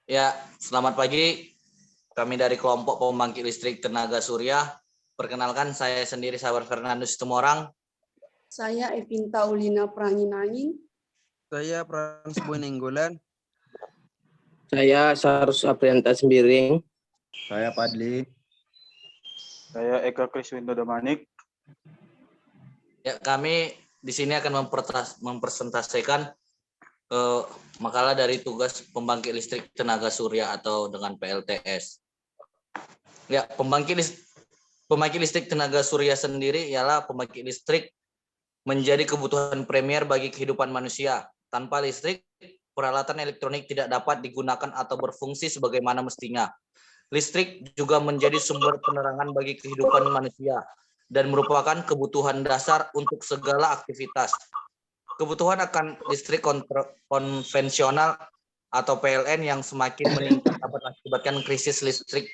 Ya, selamat pagi. Kami dari kelompok pembangkit listrik tenaga surya. Perkenalkan, saya sendiri Sabar Fernandus Tumorang. Saya Evinta Ulina Pranginangin. Saya Frans Boy Nenggolan. Saya Sarus Aprianta Sembiring. Saya Padli. Saya Eka Kriswindo Damanik. Ya, kami di sini akan mempresentasikan makalah dari tugas pembangkit listrik tenaga surya atau dengan PLTS. Ya, pembangkit listrik tenaga surya sendiri ialah pembangkit listrik menjadi kebutuhan premier bagi kehidupan manusia. Tanpa listrik, peralatan elektronik tidak dapat digunakan atau berfungsi sebagaimana mestinya. Listrik juga menjadi sumber penerangan bagi kehidupan manusia dan merupakan kebutuhan dasar untuk segala aktivitas. Kebutuhan akan listrik konvensional atau PLN yang semakin meningkat dapat mengakibatkan krisis listrik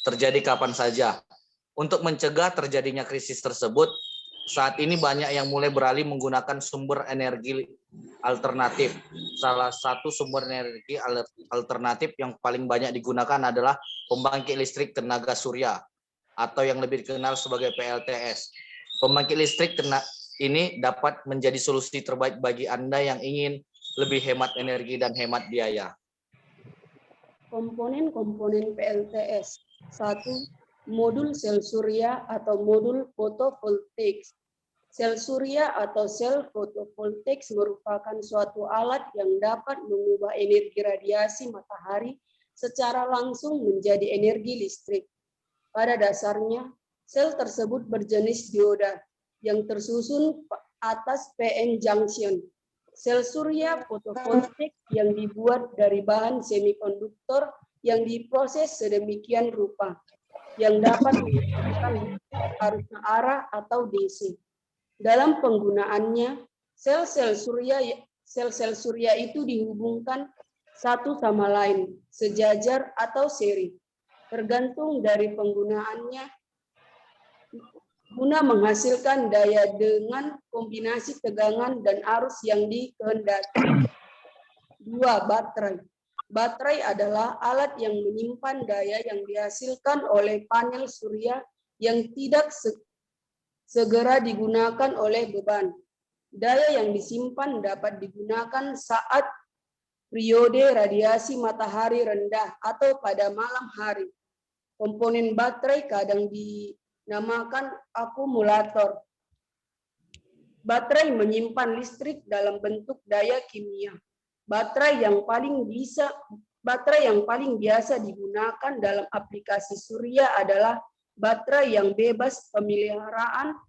terjadi kapan saja. Untuk mencegah terjadinya krisis tersebut, saat ini banyak yang mulai beralih menggunakan sumber energi alternatif. Salah satu sumber energi alternatif yang paling banyak digunakan adalah pembangkit listrik tenaga surya atau yang lebih dikenal sebagai PLTS. Pembangkit listrik ini dapat menjadi solusi terbaik bagi Anda yang ingin lebih hemat energi dan hemat biaya. Komponen-komponen PLTS. 1. Modul sel surya atau modul fotovoltaik. Sel surya atau sel fotovoltaik merupakan suatu alat yang dapat mengubah energi radiasi matahari secara langsung menjadi energi listrik. Pada dasarnya, sel tersebut berjenis dioda yang tersusun atas PN junction. Sel surya fotovoltaik yang dibuat dari bahan semikonduktor yang diproses sedemikian rupa, yang dapat menghasilkan arus arah atau DC. Dalam penggunaannya, sel-sel surya itu dihubungkan satu sama lain, sejajar atau seri, tergantung dari penggunaannya, guna menghasilkan daya dengan kombinasi tegangan dan arus yang dikehendaki. 2. Baterai. Baterai adalah alat yang menyimpan daya yang dihasilkan oleh panel surya yang tidak segera digunakan oleh beban. Daya yang disimpan dapat digunakan saat periode radiasi matahari rendah atau pada malam hari. Komponen baterai kadang dinamakan akumulator. Baterai menyimpan listrik dalam bentuk daya kimia. Baterai yang paling biasa digunakan dalam aplikasi surya adalah baterai yang bebas pemeliharaan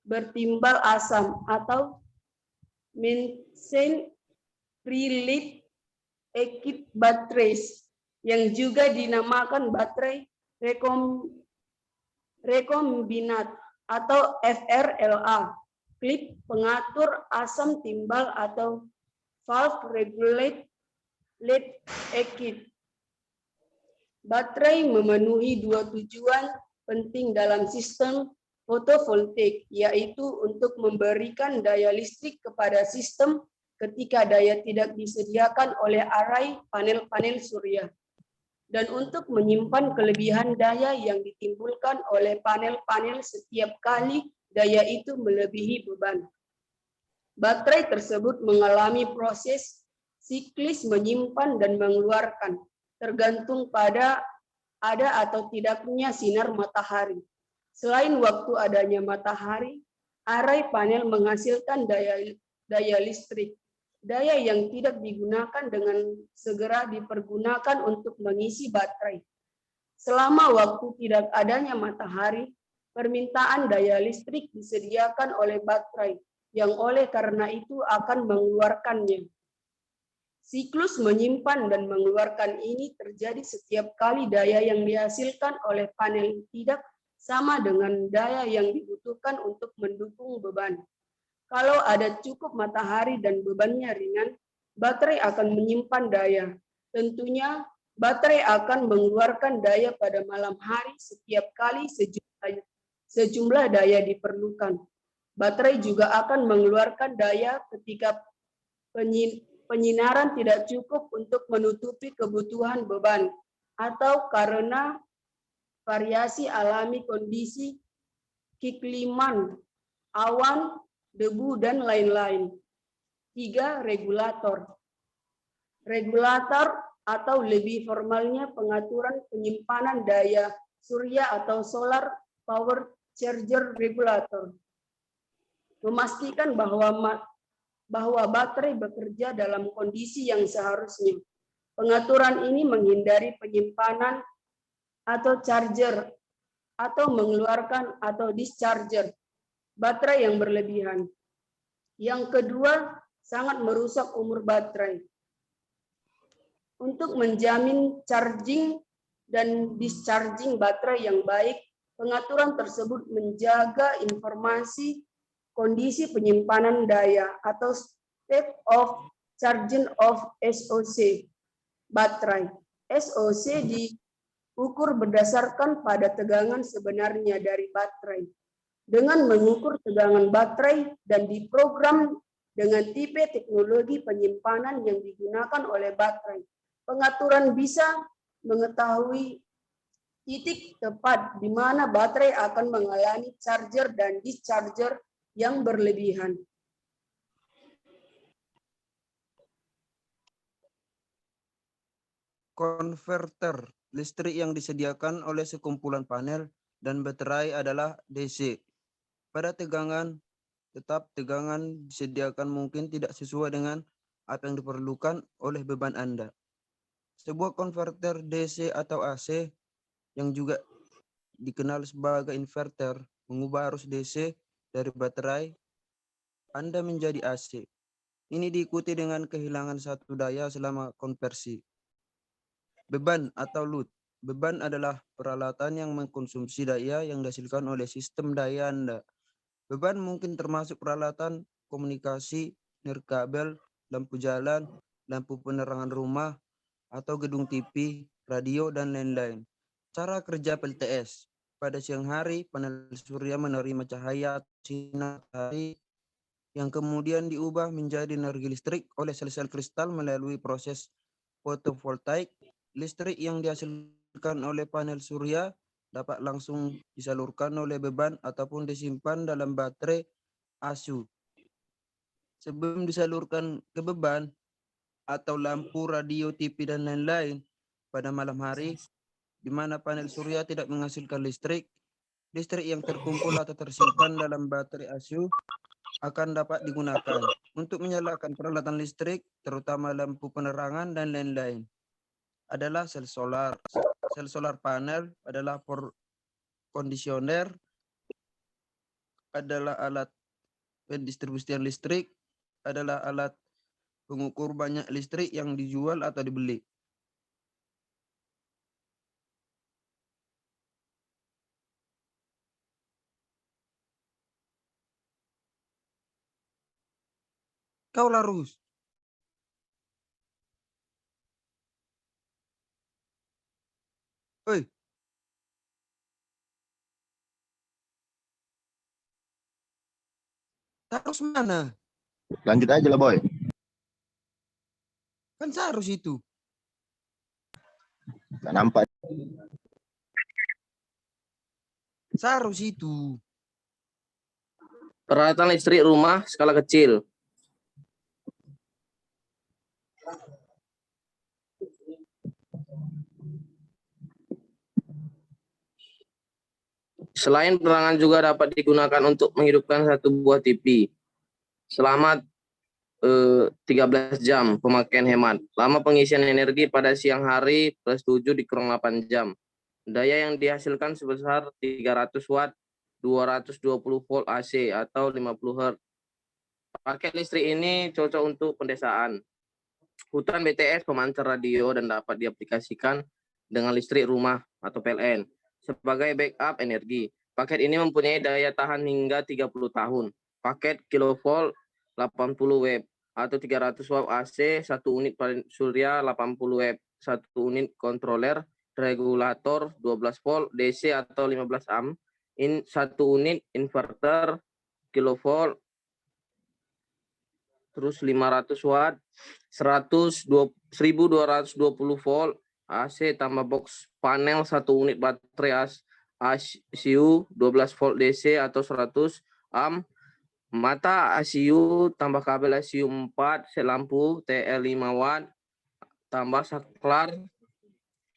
bertimbal asam atau methane free lead acid batteries yang juga dinamakan baterai rekombinat atau FRLA, klip pengatur asam timbal atau valve regulate lead acid. Baterai memenuhi dua tujuan penting dalam sistem fotovoltaik, yaitu untuk memberikan daya listrik kepada sistem ketika daya tidak disediakan oleh array panel-panel surya, dan untuk menyimpan kelebihan daya yang ditimbulkan oleh panel-panel setiap kali daya itu melebihi beban. Baterai tersebut mengalami proses siklis menyimpan dan mengeluarkan, tergantung pada ada atau tidaknya sinar matahari. Selain waktu adanya matahari, array panel menghasilkan daya listrik. Daya yang tidak digunakan dengan segera dipergunakan untuk mengisi baterai. Selama waktu tidak adanya matahari, permintaan daya listrik disediakan oleh baterai, yang oleh karena itu akan mengeluarkannya. Siklus menyimpan dan mengeluarkan ini terjadi setiap kali daya yang dihasilkan oleh panel tidak sama dengan daya yang dibutuhkan untuk mendukung beban. Kalau ada cukup matahari dan bebannya ringan, baterai akan menyimpan daya. Tentunya, baterai akan mengeluarkan daya pada malam hari setiap kali sejumlah daya diperlukan. Baterai juga akan mengeluarkan daya ketika penyinaran tidak cukup untuk menutupi kebutuhan beban, atau karena variasi alami kondisi keikliman, awan, debu, dan lain-lain. 3. Regulator. Regulator atau lebih formalnya pengaturan penyimpanan daya surya atau solar power charger regulator. Memastikan bahwa baterai bekerja dalam kondisi yang seharusnya. Pengaturan ini menghindari penyimpanan atau charger atau mengeluarkan atau discharger baterai yang berlebihan. Yang kedua, sangat merusak umur baterai. Untuk menjamin charging dan discharging baterai yang baik, pengaturan tersebut menjaga informasi kondisi penyimpanan daya atau state of charging of SOC baterai. SOC diukur berdasarkan pada tegangan sebenarnya dari baterai. Dengan mengukur tegangan baterai dan diprogram dengan tipe teknologi penyimpanan yang digunakan oleh baterai, pengaturan bisa mengetahui titik tepat di mana baterai akan mengalami charger dan discharger yang berlebihan. Konverter listrik yang disediakan oleh sekumpulan panel dan baterai adalah DC. Pada tegangan tetap, tegangan disediakan mungkin tidak sesuai dengan apa yang diperlukan oleh beban Anda. Sebuah konverter DC atau AC yang juga dikenal sebagai inverter mengubah arus DC dari baterai Anda menjadi AC. Ini diikuti dengan kehilangan satu daya selama konversi. Beban atau load. Beban adalah peralatan yang mengkonsumsi daya yang dihasilkan oleh sistem daya Anda. Beban mungkin termasuk peralatan komunikasi, nirkabel, lampu jalan, lampu penerangan rumah, atau gedung TV, radio, dan lain-lain. Cara kerja PLTS. Pada siang hari, panel surya menerima cahaya sinar matahari yang kemudian diubah menjadi energi listrik oleh sel-sel kristal melalui proses fotovoltaik. Listrik yang dihasilkan oleh panel surya dapat langsung disalurkan oleh beban ataupun disimpan dalam baterai ASU. Sebelum disalurkan ke beban atau lampu, radio, TV, dan lain-lain pada malam hari, di mana panel surya tidak menghasilkan listrik, listrik yang terkumpul atau tersimpan dalam baterai ASU akan dapat digunakan untuk menyalakan peralatan listrik, terutama lampu penerangan dan lain-lain. Adalah sel solar. Sel solar panel adalah kondisioner, adalah alat pendistribusian listrik, adalah alat pengukur banyak listrik yang dijual atau dibeli. Kau larus. Oi. Harus mana? Lanjut aja lah, Boy. Kan seharus itu. Gak nampak. Seharus itu. Peralatan listrik rumah skala kecil. Selain penerangan juga dapat digunakan untuk menghidupkan satu buah TV. Selama 13 jam pemakaian hemat. Lama pengisian energi pada siang hari plus 7 dikurang 8 jam. Daya yang dihasilkan sebesar 300 watt, 220 volt AC atau 50 Hz. Paket listrik ini cocok untuk pendesaan, hutan BTS, pemancar radio, dan dapat diaplikasikan dengan listrik rumah atau PLN sebagai backup energi. Paket ini mempunyai daya tahan hingga 30 tahun. Paket kilovolt 80 W atau 300 watt AC, 1 unit panel surya 80 W, 1 unit kontroler regulator 12 volt DC atau 15 amp, 1 unit inverter kilovolt terus 500 watt, 1220 volt, AC tambah box panel 1 unit baterai ACU 12 volt DC atau 100 amp, mata ACU tambah kabel ACU 4, set lampu TL 5 watt, tambah saklar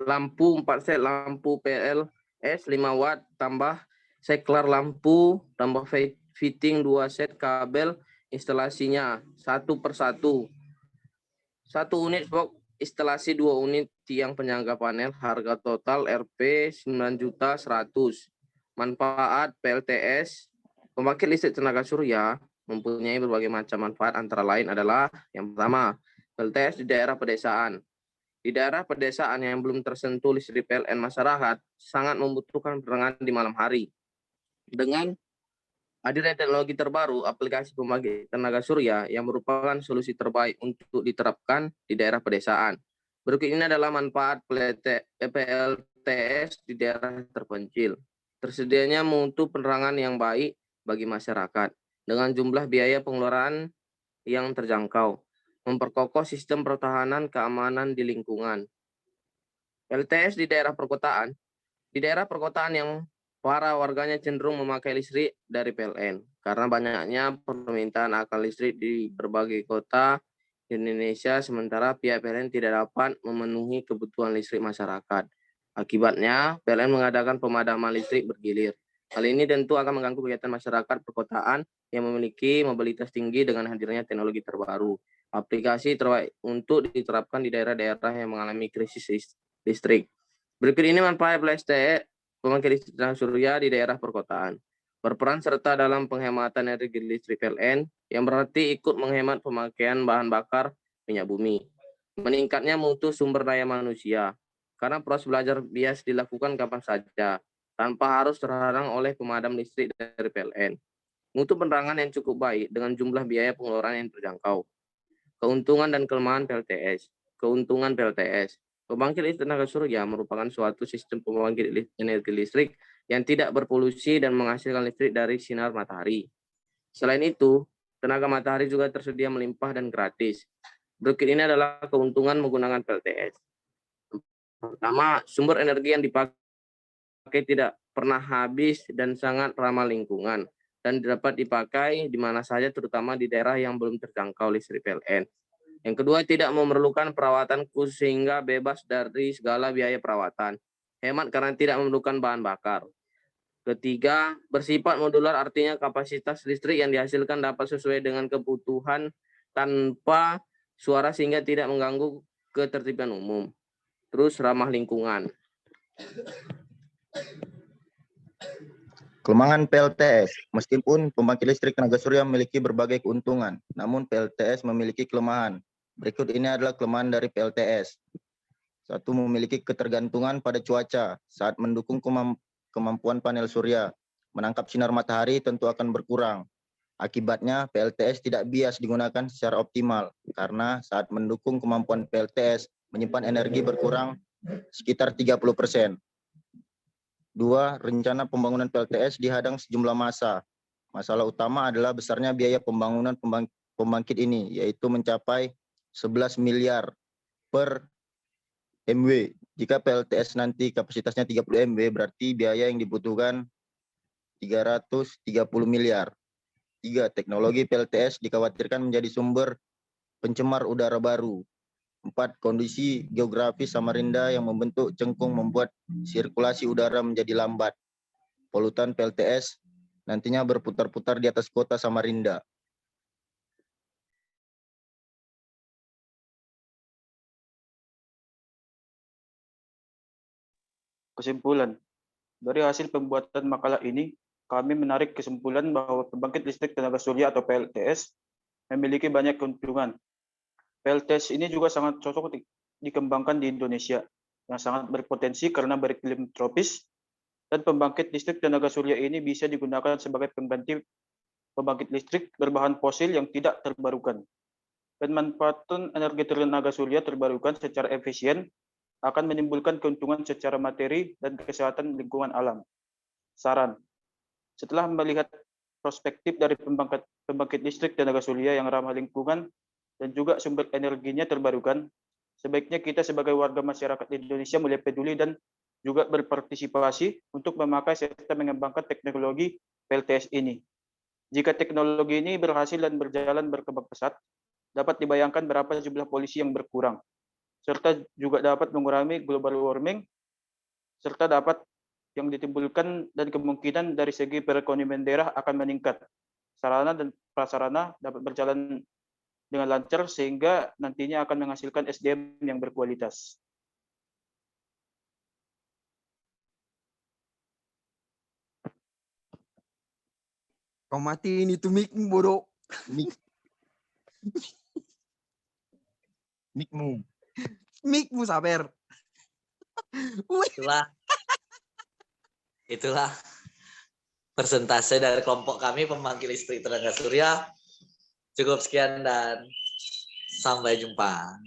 lampu 4 set lampu PLS 5 watt, tambah saklar lampu, tambah fitting 2 set kabel instalasinya 1 per 1. 1 unit box instalasi 2 unit tiang penyangga panel, harga total Rp 9.100.000. Manfaat PLTS, pembangkit listrik tenaga surya mempunyai berbagai macam manfaat, antara lain adalah yang pertama, PLTS di daerah pedesaan. Di daerah pedesaan yang belum tersentuh listrik PLN, masyarakat sangat membutuhkan penerangan di malam hari. Dengan hadirnya teknologi terbaru, aplikasi pembangkit tenaga surya yang merupakan solusi terbaik untuk diterapkan di daerah pedesaan. Berikut ini adalah manfaat PLTS di daerah terpencil. Tersedianya mutu penerangan yang baik bagi masyarakat dengan jumlah biaya pengeluaran yang terjangkau. Memperkokoh sistem pertahanan keamanan di lingkungan. PLTS di daerah perkotaan. Di daerah perkotaan yang para warganya cenderung memakai listrik dari PLN karena banyaknya permintaan akan listrik di berbagai kota di Indonesia, sementara pihak PLN tidak dapat memenuhi kebutuhan listrik masyarakat. Akibatnya, PLN mengadakan pemadaman listrik bergilir. Hal ini tentu akan mengganggu kegiatan masyarakat perkotaan yang memiliki mobilitas tinggi dengan hadirnya teknologi terbaru. Aplikasi terbaik untuk diterapkan di daerah-daerah yang mengalami krisis listrik. Berikut ini manfaat PLTS pembangkit listrik tenaga surya di daerah perkotaan. Berperan serta dalam penghematan energi listrik PLN, yang berarti ikut menghemat pemakaian bahan bakar minyak bumi. Meningkatnya mutu sumber daya manusia, karena proses belajar bias dilakukan kapan saja, tanpa harus terhalang oleh pemadam listrik dari PLN. Mutu penerangan yang cukup baik dengan jumlah biaya pengeluaran yang terjangkau. Keuntungan dan kelemahan PLTS. Keuntungan PLTS. Pembangkit listrik tenaga surya merupakan suatu sistem pembangkit energi listrik yang tidak berpolusi dan menghasilkan listrik dari sinar matahari. Selain itu, tenaga matahari juga tersedia melimpah dan gratis. Berikut ini adalah keuntungan menggunakan PLTS. Pertama, sumber energi yang dipakai tidak pernah habis dan sangat ramah lingkungan, dan dapat dipakai di mana saja, terutama di daerah yang belum terjangkau listrik PLN. Yang kedua, tidak memerlukan perawatan khusus sehingga bebas dari segala biaya perawatan. Hemat karena tidak memerlukan bahan bakar. Ketiga, bersifat modular, artinya kapasitas listrik yang dihasilkan dapat sesuai dengan kebutuhan tanpa suara sehingga tidak mengganggu ketertiban umum. Terus ramah lingkungan. Kelemahan PLTS. Meskipun pembangkit listrik tenaga surya memiliki berbagai keuntungan, namun PLTS memiliki kelemahan. Berikut ini adalah kelemahan dari PLTS. 1. Memiliki ketergantungan pada cuaca. Saat mendukung kemampuan panel surya menangkap sinar matahari tentu akan berkurang. Akibatnya PLTS tidak bias digunakan secara optimal karena saat mendukung kemampuan PLTS menyimpan energi berkurang sekitar 30%. 2. Rencana pembangunan PLTS dihadang sejumlah masa. Masalah utama adalah besarnya biaya pembangunan pembangkit ini, yaitu mencapai 11 miliar per MW. Jika PLTS nanti kapasitasnya 30 MW, berarti biaya yang dibutuhkan 330 miliar. 3. Teknologi PLTS dikhawatirkan menjadi sumber pencemar udara baru. 4. Kondisi geografis Samarinda yang membentuk cengkung membuat sirkulasi udara menjadi lambat. Polutan PLTS nantinya berputar-putar di atas kota Samarinda. Kesimpulan. Dari hasil pembuatan makalah ini, kami menarik kesimpulan bahwa pembangkit listrik tenaga surya atau PLTS memiliki banyak keuntungan. PLTS ini juga sangat cocok dikembangkan di Indonesia, yang sangat berpotensi karena beriklim tropis, dan pembangkit listrik tenaga surya ini bisa digunakan sebagai pengganti pembangkit listrik berbahan fosil yang tidak terbarukan. Pemanfaatan energi tenaga surya terbarukan secara efisien akan menimbulkan keuntungan secara materi dan kesehatan lingkungan alam. Saran: setelah melihat perspektif dari pembangkit listrik tenaga surya yang ramah lingkungan dan juga sumber energinya terbarukan, sebaiknya kita sebagai warga masyarakat Indonesia mulai peduli dan juga berpartisipasi untuk memakai serta mengembangkan teknologi PLTS ini. Jika teknologi ini berhasil dan berjalan berkembang pesat, dapat dibayangkan berapa jumlah polusi yang berkurang, serta juga dapat mengurangi global warming, serta dapat yang ditimbulkan dan kemungkinan dari segi perekonomian daerah akan meningkat. Sarana dan prasarana dapat berjalan dengan lancar sehingga nantinya akan menghasilkan SDM yang berkualitas. Kau matiin itu mic-mu, bodoh. Mikmu. Mic-mu, sabar. Itulah persentase dari kelompok kami pembangkit listrik tenaga surya. Cukup sekian dan sampai jumpa.